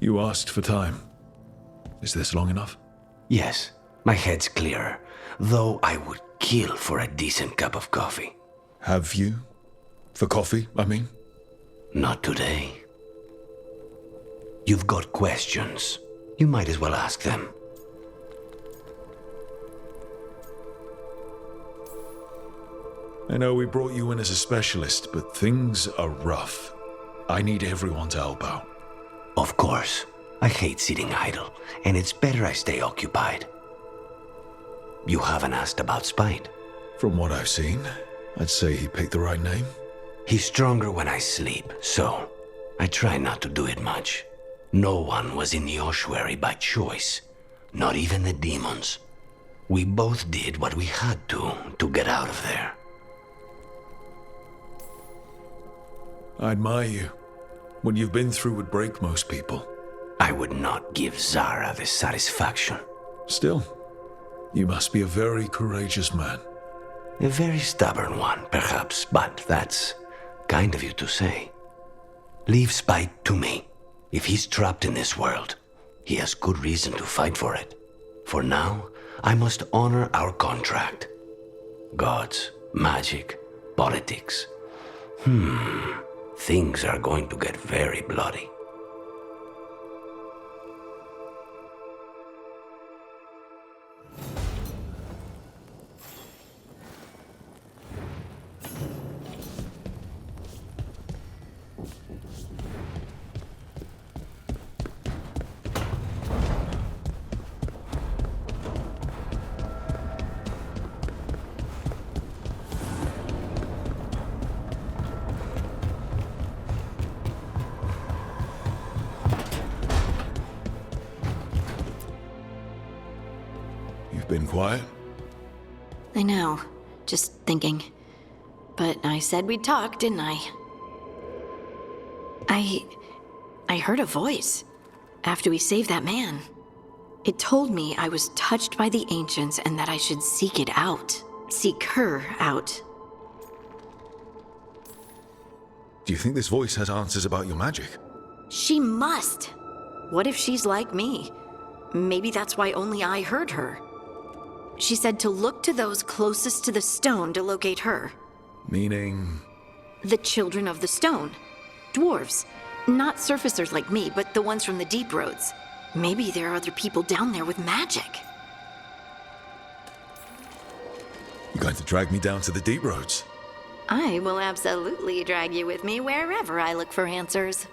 You asked for time. Is this long enough? Yes, my head's clearer, though I would kill for a decent cup of coffee. Have you? For coffee, I mean? Not today. You've got questions. You might as well ask them. I know we brought you in as a specialist, but things are rough. I need everyone to help out. Of course. I hate sitting idle, and it's better I stay occupied. You haven't asked about Spite. From what I've seen, I'd say he picked the right name. He's stronger when I sleep, so I try not to do it much. No one was in the ossuary by choice, not even the demons. We both did what we had to get out of there. I admire you. What you've been through would break most people. I would not give Zara the satisfaction. Still, you must be a very courageous man. A very stubborn one, perhaps, but that's kind of you to say. Leave Spite to me. If he's trapped in this world, he has good reason to fight for it. For now, I must honor our contract. Gods, magic, politics. Things are going to get very bloody. Been quiet? I know. Just thinking. But I said we'd talk, didn't I? I heard a voice after we saved that man. It told me I was touched by the ancients and that I should seek it out. Seek her out. Do you think this voice has answers about your magic? She must. What if she's like me? Maybe that's why only I heard her. She said to look to those closest to the stone to locate her. Meaning? The children of the stone. Dwarves. Not surfacers like me, but the ones from the deep roads. Maybe there are other people down there with magic. You're going to drag me down to the deep roads? I will absolutely drag you with me wherever I look for answers.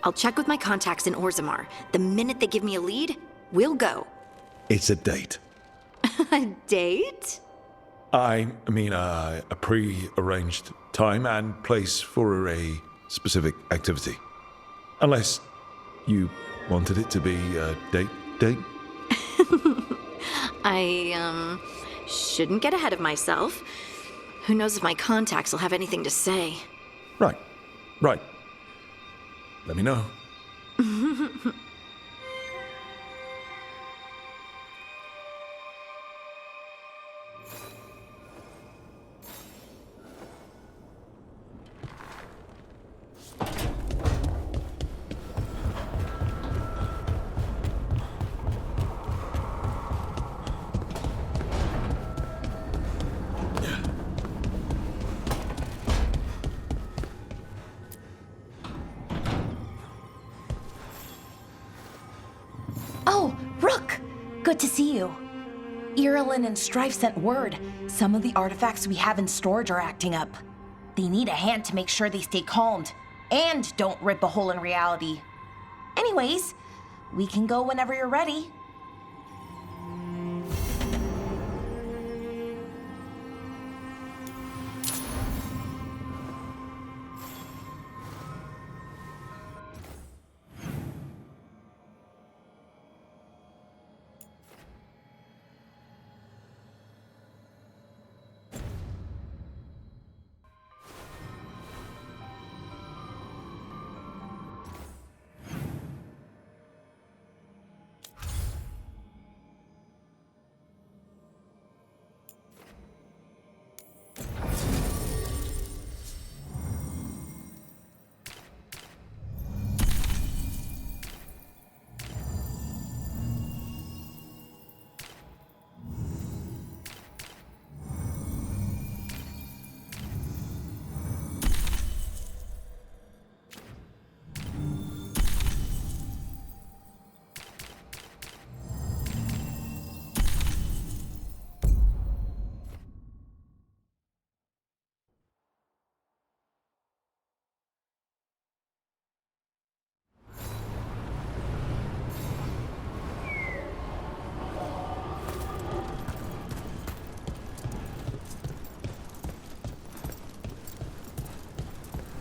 I'll check with my contacts in Orzammar. The minute they give me a lead, we'll go. It's a date. A date? I mean, a pre-arranged time and place for a specific activity. Unless you wanted it to be a date? I, shouldn't get ahead of myself. Who knows if my contacts will have anything to say. Right. Let me know. Oh, Rook! Good to see you. Irelin and Strife sent word. Some of the artifacts we have in storage are acting up. They need a hand to make sure they stay calmed. And don't rip a hole in reality. Anyways, we can go whenever you're ready.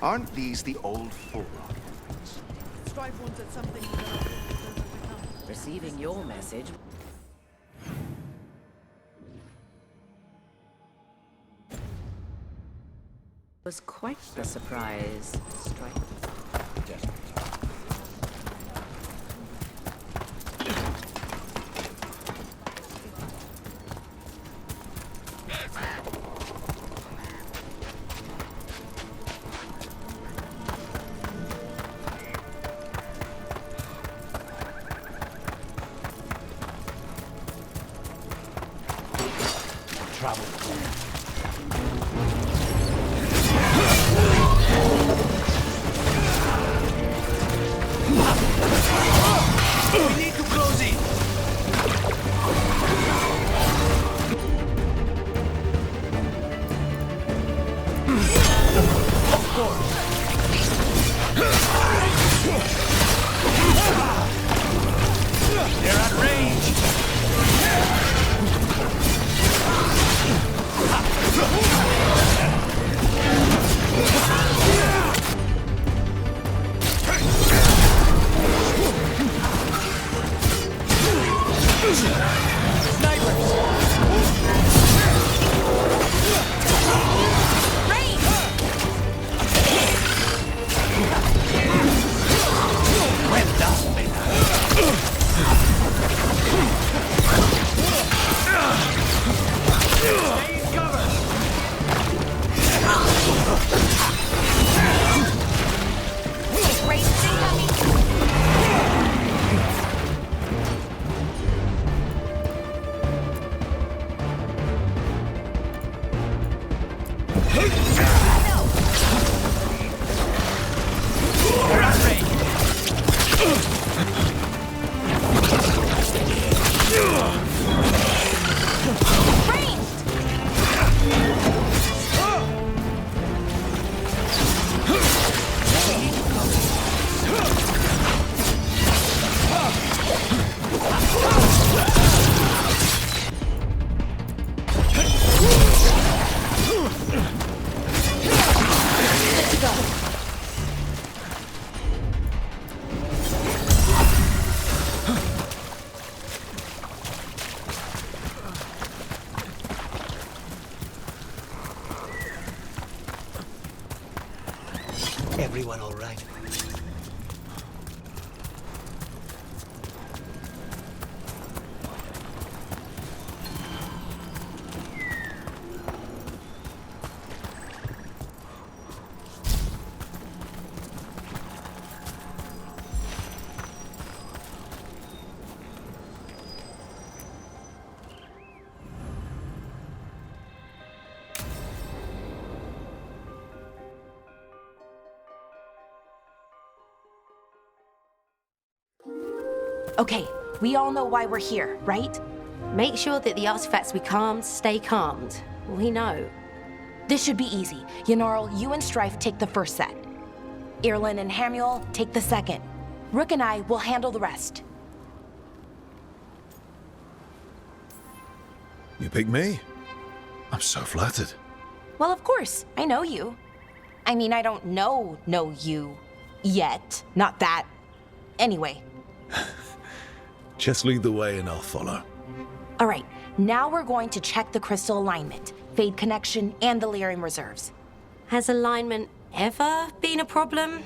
Aren't these the old full artifacts? Strife wanted something Receiving your message was quite a surprise. Strife. Everyone all right? Okay, we all know why we're here, right? Make sure that the artifacts we calmed stay calmed. We know. This should be easy. Yanarl, you and Strife take the first set. Irlin and Hamuel take the second. Rook and I will handle the rest. You pick me? I'm so flattered. Well, of course, I know you. I mean, I don't know you yet. Not that. Anyway. Just lead the way and I'll follow. All right, now we're going to check the crystal alignment, fade connection, and the lyrium reserves. Has alignment ever been a problem?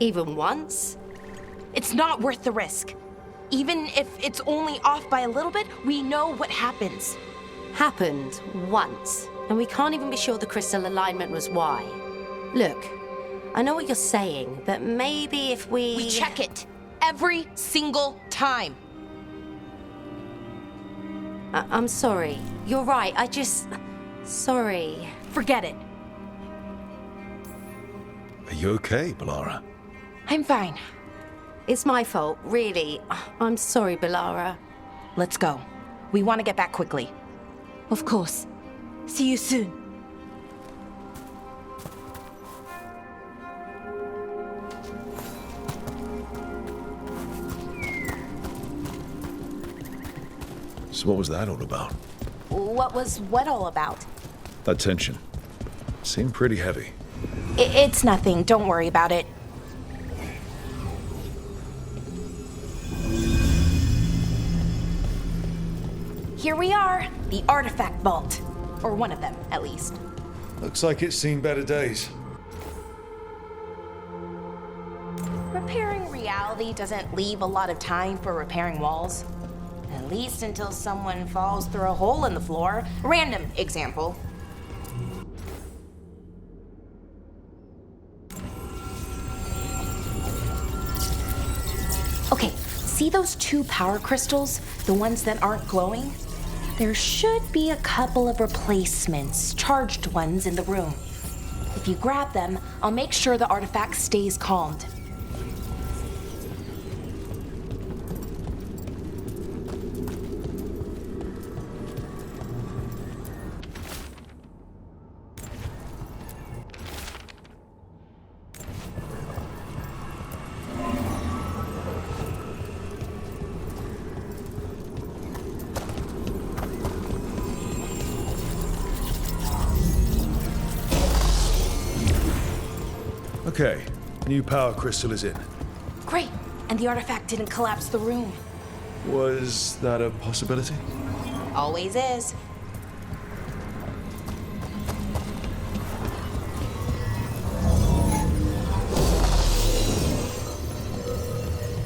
Even once? It's not worth the risk. Even if it's only off by a little bit, we know what happens. Happened once, and we can't even be sure the crystal alignment was why. Look, I know what you're saying, but maybe if We check it every single time. I'm sorry. You're right. Sorry. Forget it. Are you okay, Bellara? I'm fine. It's my fault, really. I'm sorry, Bellara. Let's go. We want to get back quickly. Of course. See you soon. So what was that all about? What was what all about? That tension seemed pretty heavy. It's nothing. Don't worry about it. Here we are, the artifact vault. Or one of them, at least. Looks like it's seen better days. Repairing reality doesn't leave a lot of time for repairing walls. At least until someone falls through a hole in the floor. Random example. Okay, see those 2 power crystals? The ones that aren't glowing? There should be a couple of replacements, charged ones in the room. If you grab them, I'll make sure the artifact stays calmed. Okay, new power crystal is in. Great, and the artifact didn't collapse the room. Was that a possibility? Always is.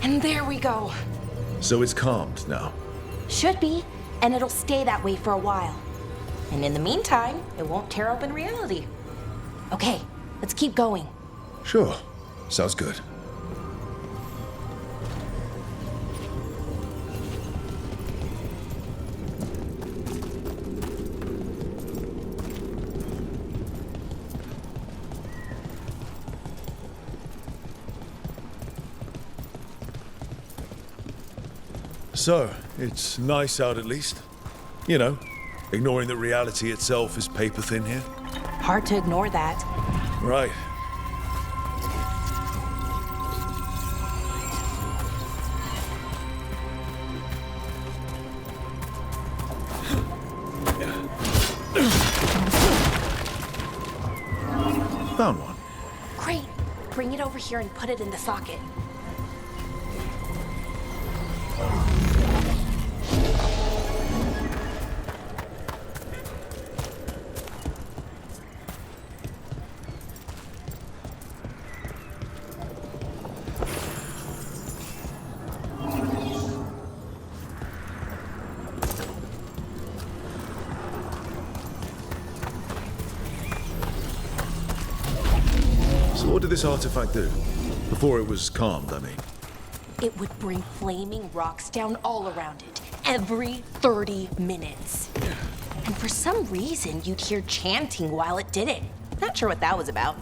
And there we go. So it's calmed now. Should be, and it'll stay that way for a while. And in the meantime, it won't tear open reality. Okay, let's keep going. Sure, sounds good. So, it's nice out at least. You know, ignoring that reality itself is paper thin here. Hard to ignore that. Right. Found one. Great. Bring it over here and put it in the socket. So what did this artifact do? Before it was calmed, I mean. It would bring flaming rocks down all around it, every 30 minutes. And for some reason, you'd hear chanting while it did it. Not sure what that was about.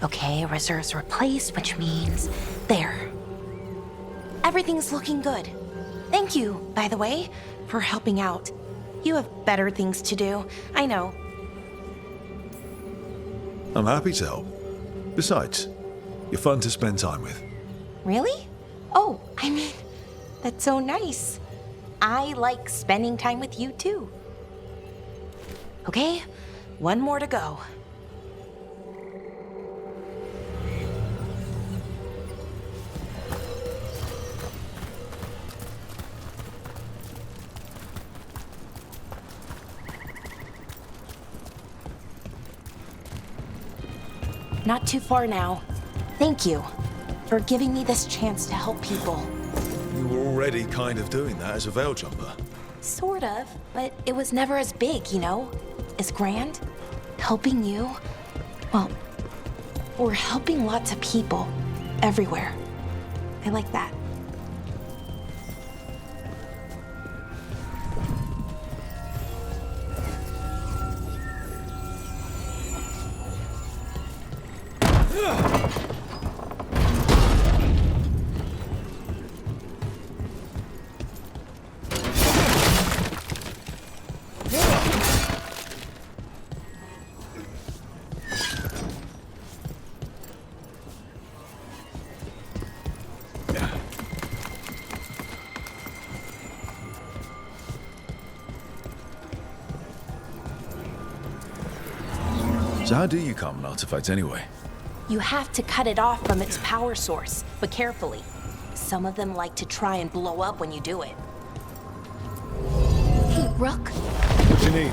Okay, reserves replaced, which means there. Everything's looking good. Thank you, by the way, for helping out. You have better things to do, I know. I'm happy to help. Besides, you're fun to spend time with. Really? Oh, I mean, that's so nice. I like spending time with you too. Okay, one more to go. Not too far now. Thank you for giving me this chance to help people. You were already kind of doing that as a veil jumper. Sort of, but it was never as big, you know? As grand. Helping you, well, we're helping lots of people everywhere. I like that. So how do you calm an artifact anyway? You have to cut it off from its power source, but carefully. Some of them like to try and blow up when you do it. Hey, Rook. What do you need?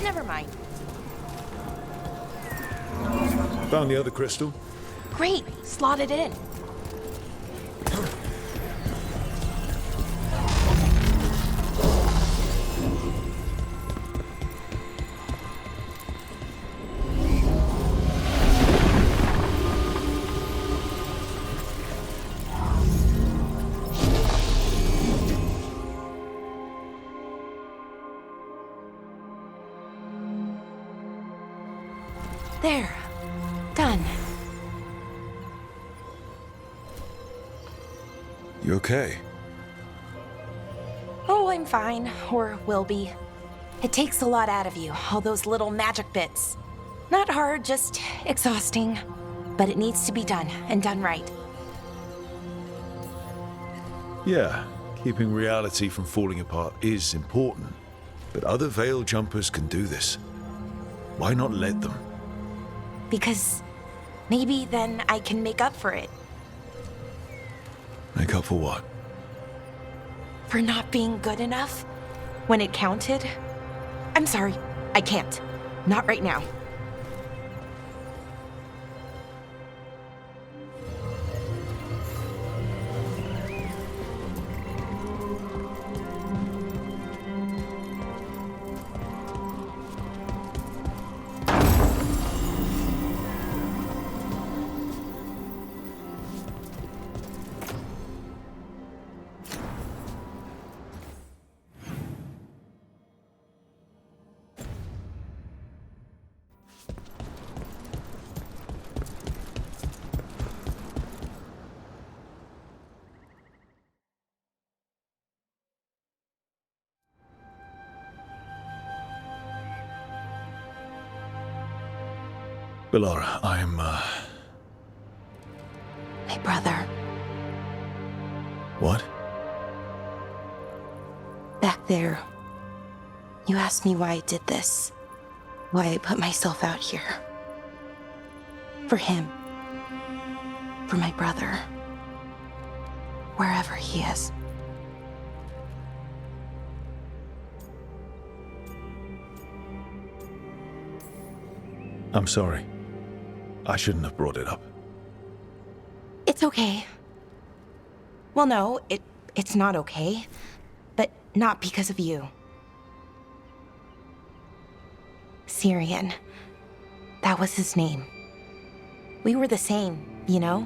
Never mind. Found the other crystal? Great, slot it in. There. Done. You okay? Oh, I'm fine. Or will be. It takes a lot out of you, all those little magic bits. Not hard, just exhausting. But it needs to be done, and done right. Yeah, keeping reality from falling apart is important. But other Veil jumpers can do this. Why not let them? Because maybe then I can make up for it. Make up for what? For not being good enough when it counted. I'm sorry, I can't. Not right now. Bellara, I'm, My brother, What? back there. You asked me why I did this. Why I put myself out here. For him. For my brother. Wherever he is. I'm sorry. I shouldn't have brought it up. It's okay. Well, no, it's not okay. But not because of you. Syrian. That was his name. We were the same, you know?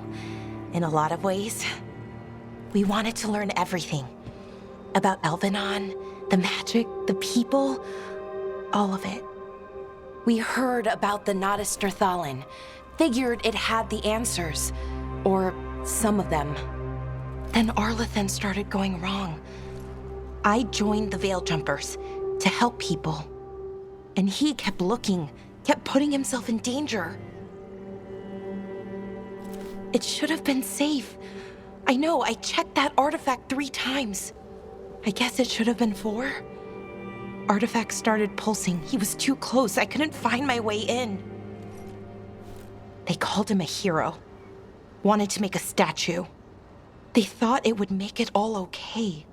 In a lot of ways. We wanted to learn everything. About Elvenon, the magic, the people, all of it. We heard about the Notisterthalin, figured it had the answers, or some of them. Then Arlathan started going wrong. I joined the Veil Jumpers to help people. And he kept looking, kept putting himself in danger. It should have been safe. I know, I checked that artifact 3 times. I guess it should have been 4. Artifact started pulsing. He was too close. I couldn't find my way in. They called him a hero. Wanted to make a statue. They thought it would make it all okay.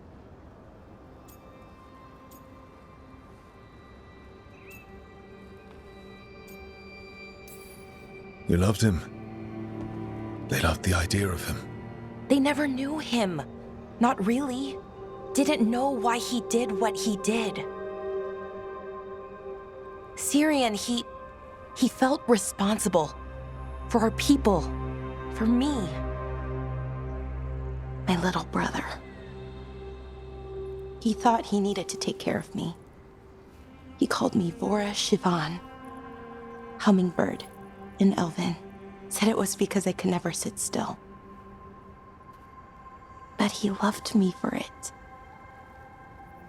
You loved him. They loved the idea of him. They never knew him. Not really. Didn't know why he did what he did. Syrian, he felt responsible. For our people. For me. My little brother. He thought he needed to take care of me. He called me Vora Shivan. Hummingbird in Elven. Said it was because I could never sit still. But he loved me for it.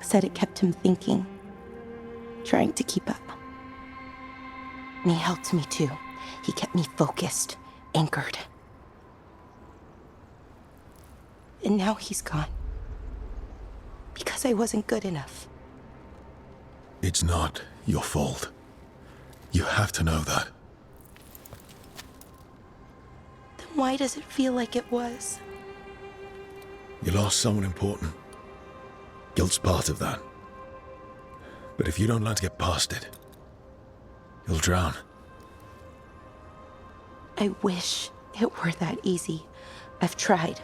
Said it kept him thinking. Trying to keep up. And he helped me too. He kept me focused, anchored. And now he's gone. Because I wasn't good enough. It's not your fault. You have to know that. Then why does it feel like it was? You lost someone important. Guilt's part of that. But if you don't learn to get past it, you'll drown. I wish it were that easy. I've tried.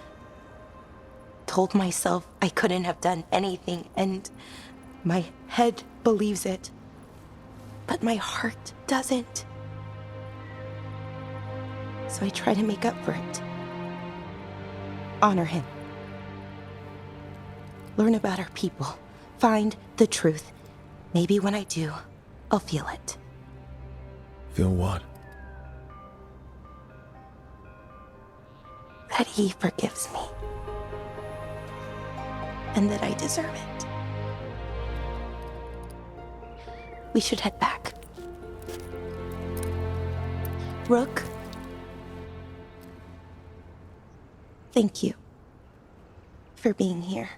Told myself I couldn't have done anything, and my head believes it. But my heart doesn't. So I try to make up for it. Honor him. Learn about our people. Find the truth. Maybe when I do, I'll feel it. Feel what? That he forgives me. And that I deserve it. We should head back. Rook, thank you for being here.